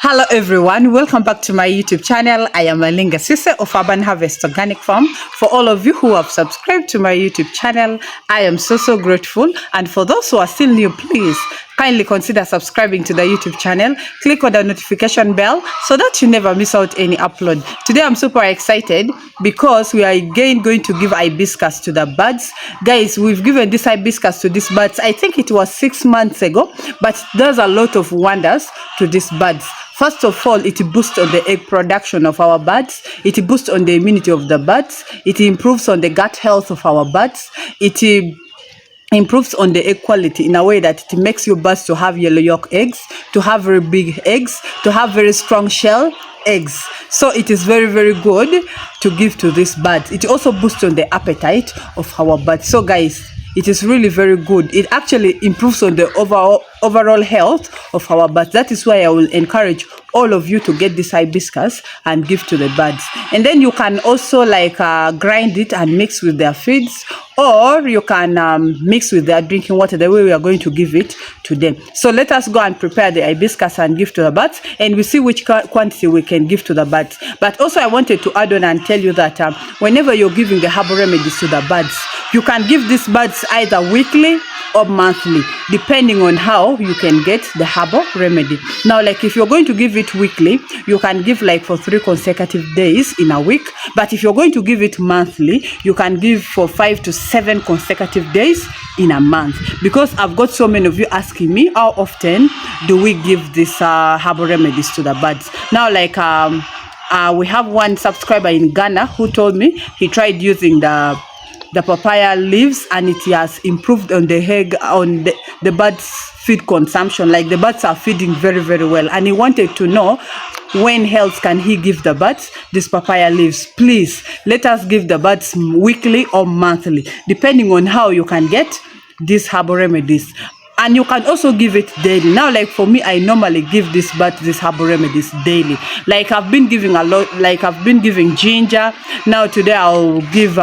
Hello everyone, welcome back to my YouTube channel. I am Alinga Sise of Urban Harvest Organic Farm. For all of you who have subscribed to my YouTube channel, I am so grateful. And for those who are still new, please kindly consider subscribing to the YouTube channel. Click on the notification bell so that you never miss out any upload. Today I'm super excited because we are again going to give hibiscus to the birds. Guys, we've given this hibiscus to these birds, I think it was 6 months ago, but there's a lot of wonders to these birds. First of all, it boosts on the egg production of our birds. It boosts on the immunity of the birds. It improves on the gut health of our birds. It improves on the egg quality in a way that it makes your birds to have yellow yolk eggs, to have very big eggs, to have very strong shell eggs. So it is very good to give to these birds. It also boosts on the appetite of our birds. So guys, it is really very good. It actually improves on the overall health of our birds. That is why I will encourage all of you to get this hibiscus and give to the birds. And then you can also grind it and mix with their feeds, or you can mix with their drinking water, the way we are going to give it to them. So let us go and prepare the hibiscus and give to the birds, and we see which quantity we can give to the birds. But also I wanted to add on and tell you that whenever you're giving the herbal remedies to the birds, you can give these birds either weekly or monthly, depending on how you can get the herbal remedy. Now, like if you're going to give it weekly, you can give like for 3 consecutive days in a week. But if you're going to give it monthly, you can give for 5 to 7 consecutive days in a month. Because I've got so many of you asking me, how often do we give this herbal remedies to the birds? Now, like we have one subscriber in Ghana who told me he tried using the papaya leaves and it has improved on the egg, on the birds' feed consumption. Like the birds are feeding very well, and he wanted to know when else can he give the birds these papaya leaves. Please let us give the birds weekly or monthly, depending on how you can get these herbal remedies. And you can also give it daily. Now, like for me, I normally give this bird these herbal remedies daily. Like I've been giving a lot, like I've been giving ginger. Now today I'll give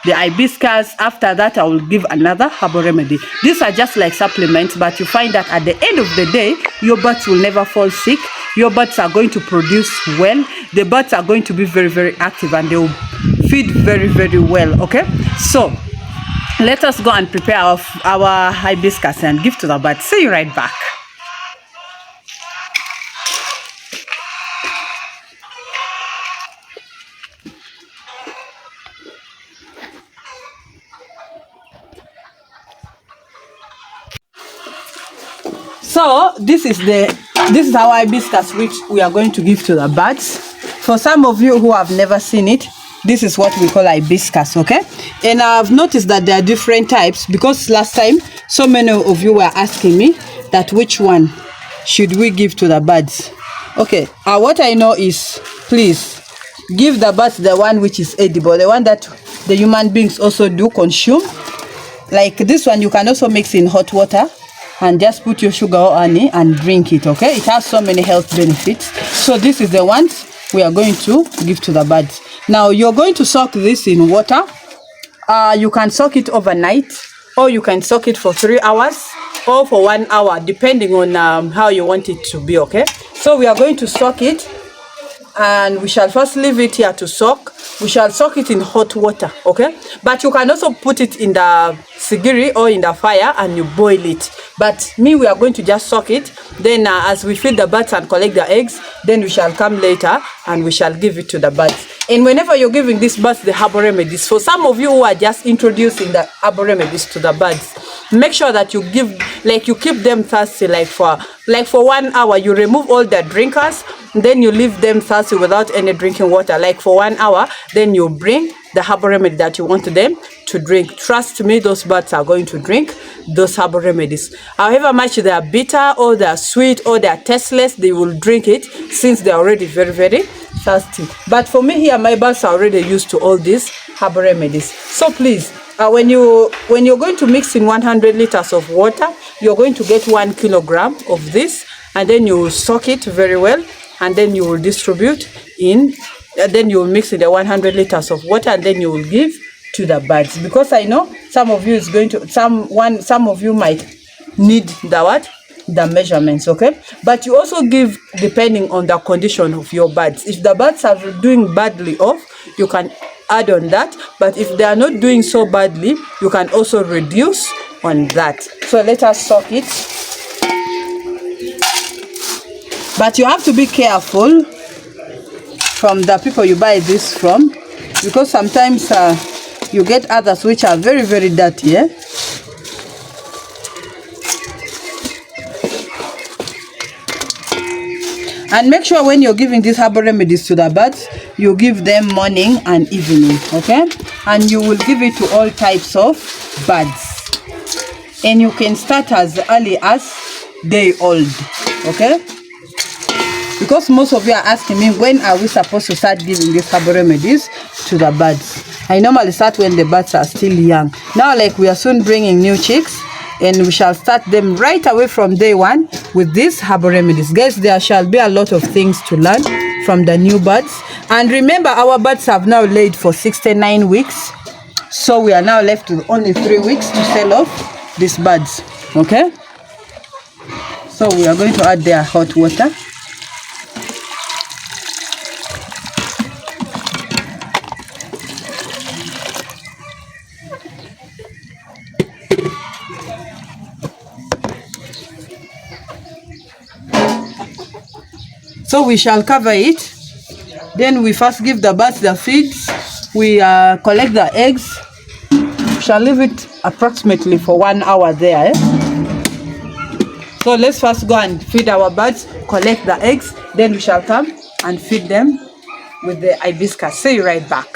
the hibiscus. After that I will give another herbal remedy. These are just like supplements, but you find that at the end of the day, your birds will never fall sick. Your birds are going to produce well. The birds are going to be very active, and they will feed very well. Okay, so let us go and prepare our hibiscus and give to the birds. See you right back. So this is our hibiscus which we are going to give to the birds. For some of you who have never seen it, this is what we call hibiscus, okay? And I've noticed that there are different types, because last time so many of you were asking me that which one should we give to the birds. Okay, what I know is, please give the birds the one which is edible, the one that the human beings also do consume. Like this one, you can also mix in hot water and just put your sugar or honey and drink it. Okay, it has so many health benefits. So this is the ones we are going to give to the birds. Now you're going to soak this in water. You can soak it overnight, or you can soak it for 3 hours or for 1 hour, depending on how you want it to be. Okay, so we are going to soak it, and we shall first leave it here to soak. We shall soak it in hot water, okay? But you can also put it in the sigiri or in the fire and you boil it. But we are going to just soak it. Then as we feed the birds and collect the eggs, then we shall come later and we shall give it to the birds. And whenever you're giving these birds the herbal remedies, for some of you who are just introducing the herbal remedies to the birds, make sure that you give, like you keep them thirsty, like for 1 hour. You remove all the drinkers, then you leave them thirsty without any drinking water, like for 1 hour. Then you bring the herbal remedy that you want them to drink. Trust me, those birds are going to drink those herbal remedies. However much they are bitter or they are sweet or they are tasteless, they will drink it, since they are already very thirsty. But for me here, my birds are already used to all these herbal remedies. So please, when you're going to mix in 100 liters of water, you're going to get 1 kilogram of this, and then you will soak it very well, and then you will distribute in, and then you will mix in the 100 liters of water, and then you will give to the birds. Because I know some of you is going to some of you might need the what? the measurements, okay? But you also give depending on the condition of your birds. If the birds are doing badly off, you can add on that, but if they are not doing so badly, you can also reduce on that. So let us soak it. But you have to be careful from the people you buy this from, because sometimes you get others which are very, very dirty, eh? And make sure when you're giving these herbal remedies to the birds, you give them morning and evening, okay? And you will give it to all types of birds. And you can start as early as day old, okay? Because most of you are asking me, when are we supposed to start giving these herbal remedies to the birds? I normally start when the birds are still young. Now, like, we are soon bringing new chicks, and we shall start them right away from day one with these herbal remedies. Guys, there shall be a lot of things to learn from the new birds. And remember, our birds have now laid for 69 weeks. So we are now left with only 3 weeks to sell off these birds, okay? So we are going to add their hot water. So we shall cover it. Then we first give the birds the feeds. We collect the eggs. We shall leave it approximately for 1 hour there. So let's first go and feed our birds, collect the eggs. Then we shall come and feed them with the hibiscus. See you right back.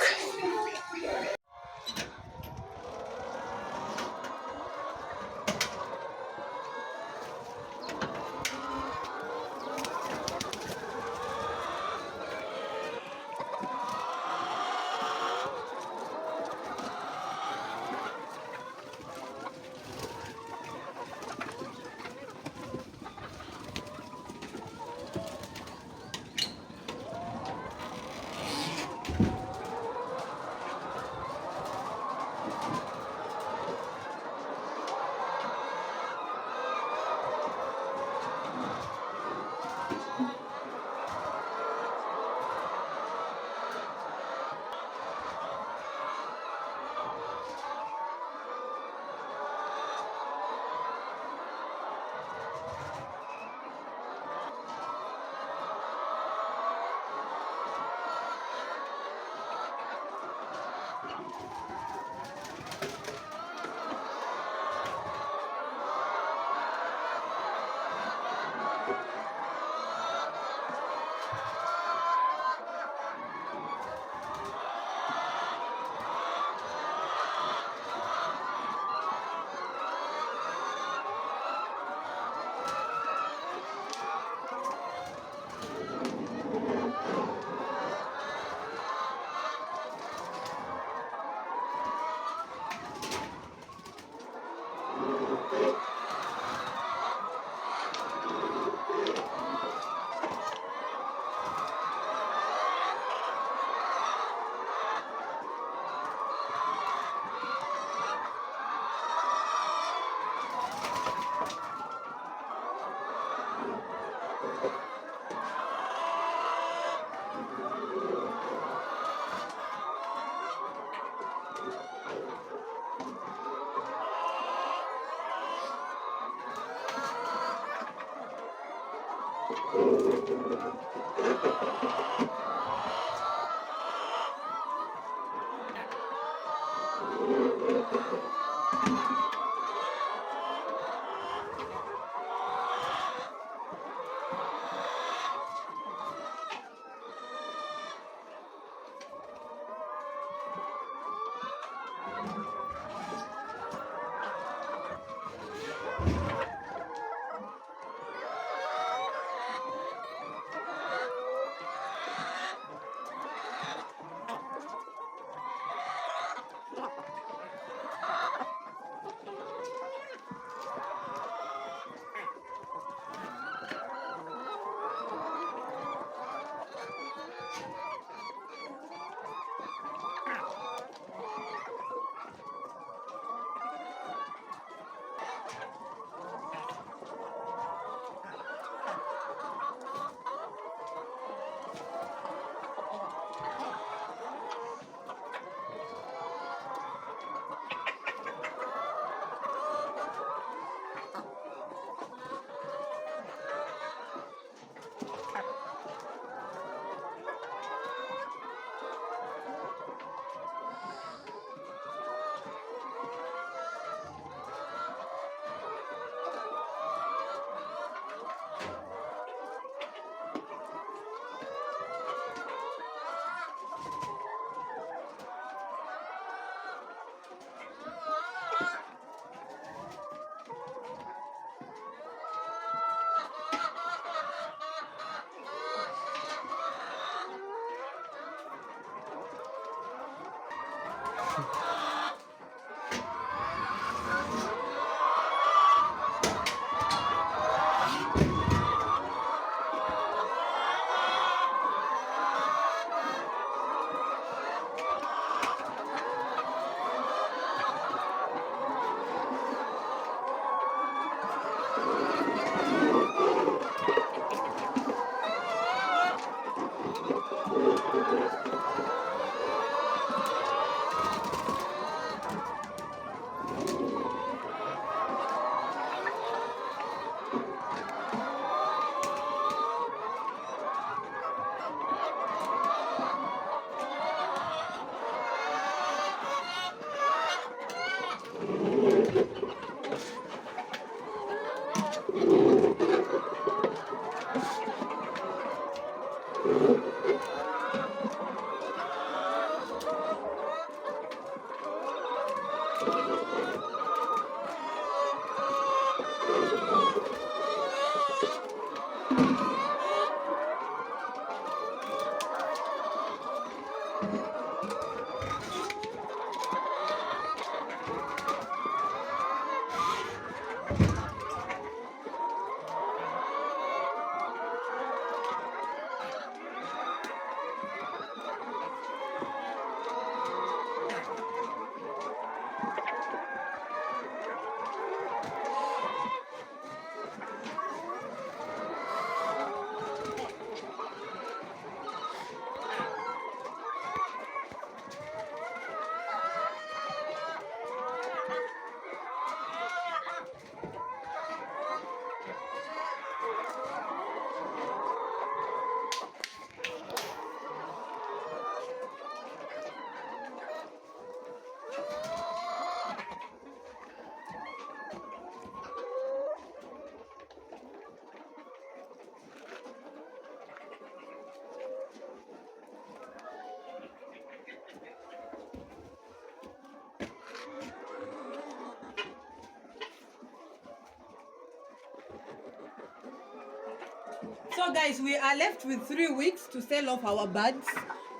So guys, we are left with 3 weeks to sell off our birds,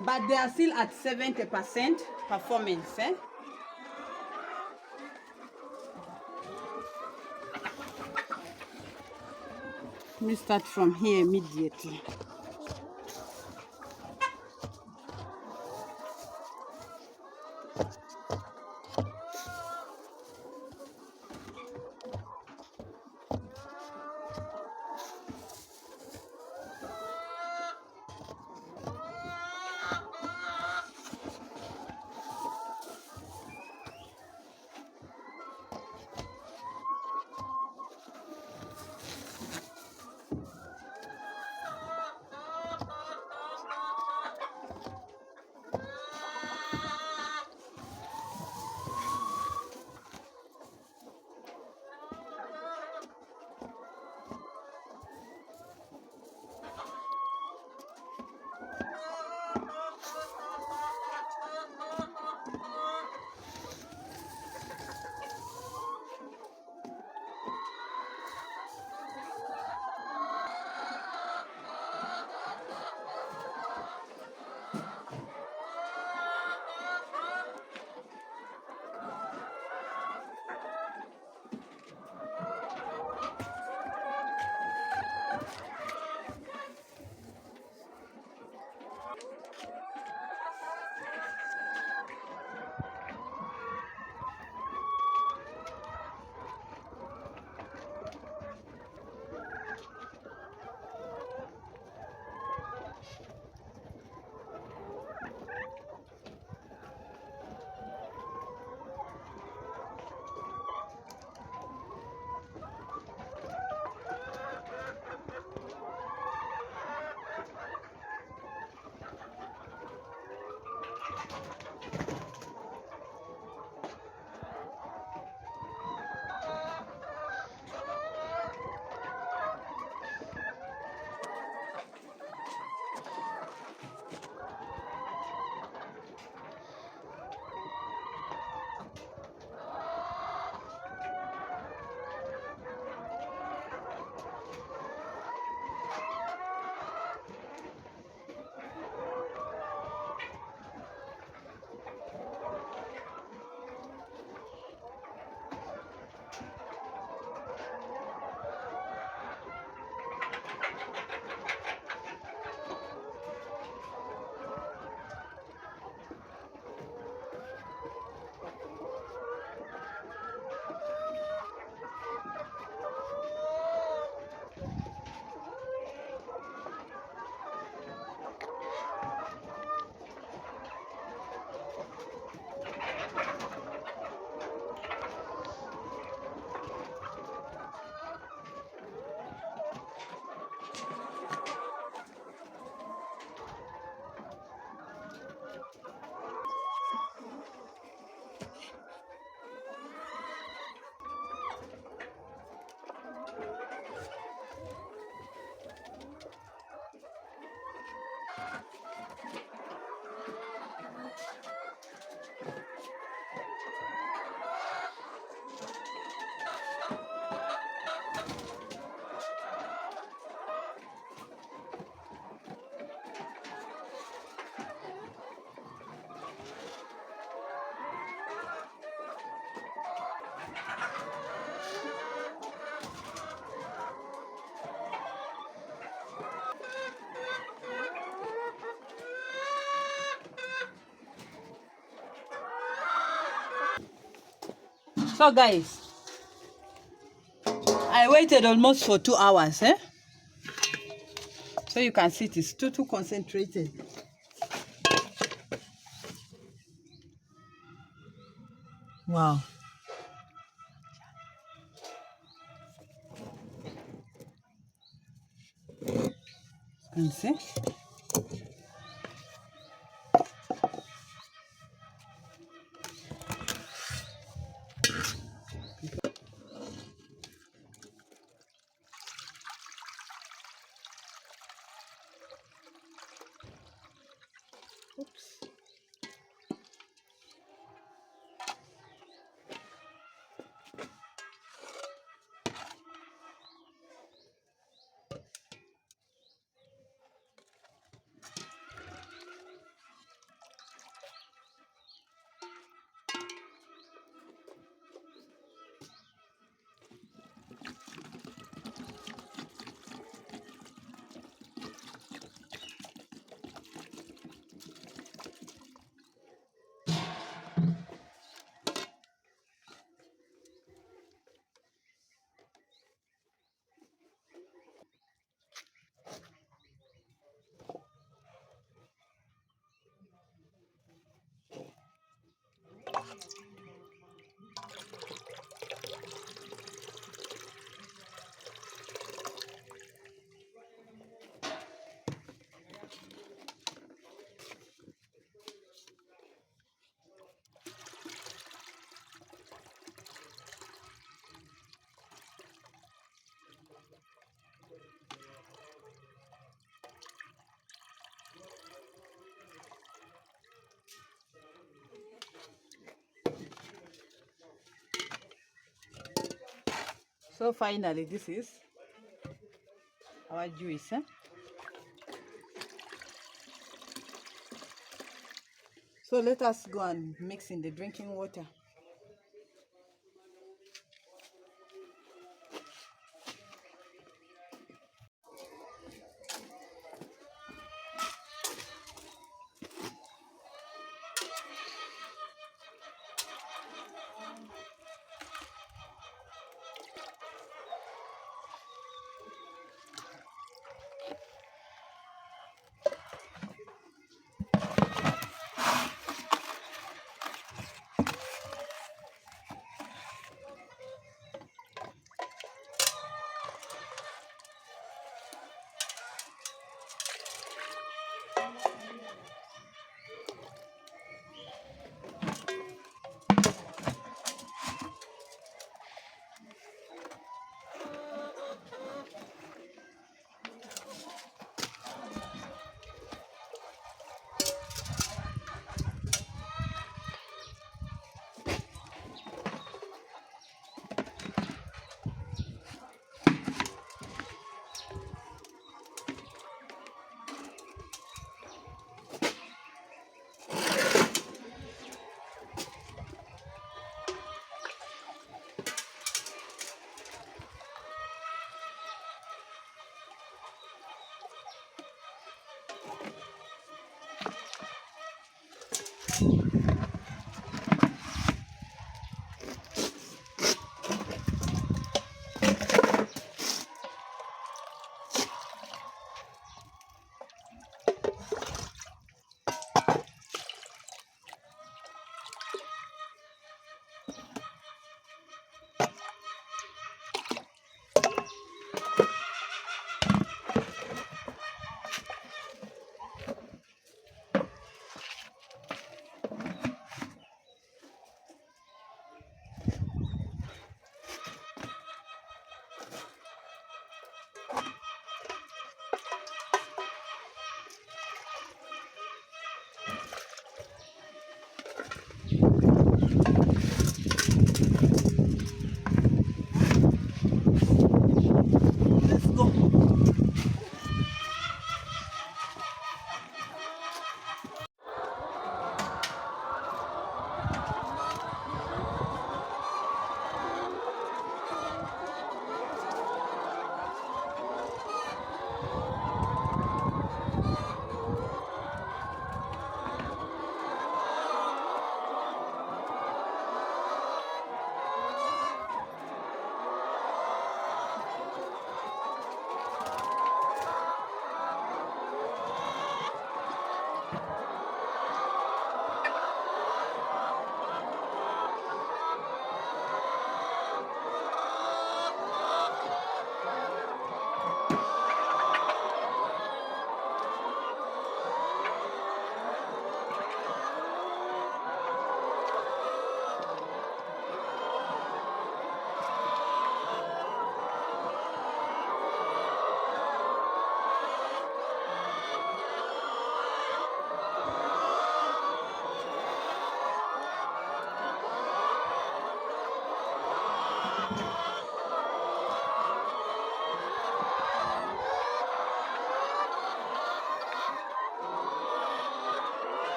but they are still at 70% performance. Let me start from here immediately. So guys, I waited almost for 2 hours, eh? So you can see it is too concentrated. Wow. You can see? Oops. So finally, this is our juice, eh? So let us go and mix in the drinking water.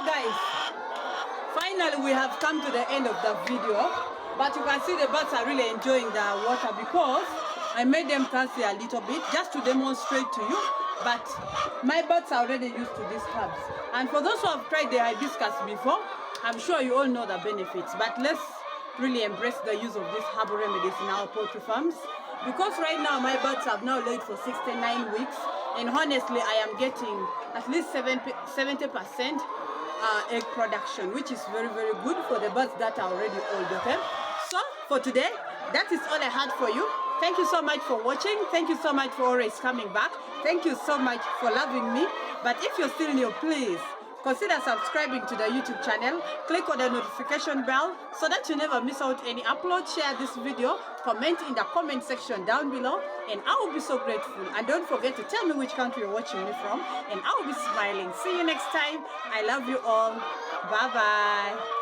Guys, finally we have come to the end of the video, but you can see the birds are really enjoying the water because I made them thirsty a little bit just to demonstrate to you. But my birds are already used to these herbs, and for those who have tried the hibiscus before, I'm sure you all know the benefits. But let's really embrace the use of these herbal remedies in our poultry farms, because right now my birds have now laid for 69 weeks, and honestly I am getting at least 70% egg production, which is very good for the birds that are already old. Okay, so for today that is all I had for you. Thank you so much for watching. Thank you so much for always coming back. Thank you so much for loving me. But if you're still new, please consider subscribing to the YouTube channel. Click on the notification bell so that you never miss out any upload. Share this video, comment in the comment section down below, and I will be so grateful. And don't forget to tell me which country you're watching me from, and I will be smiling. See you next time. I love you all. Bye bye.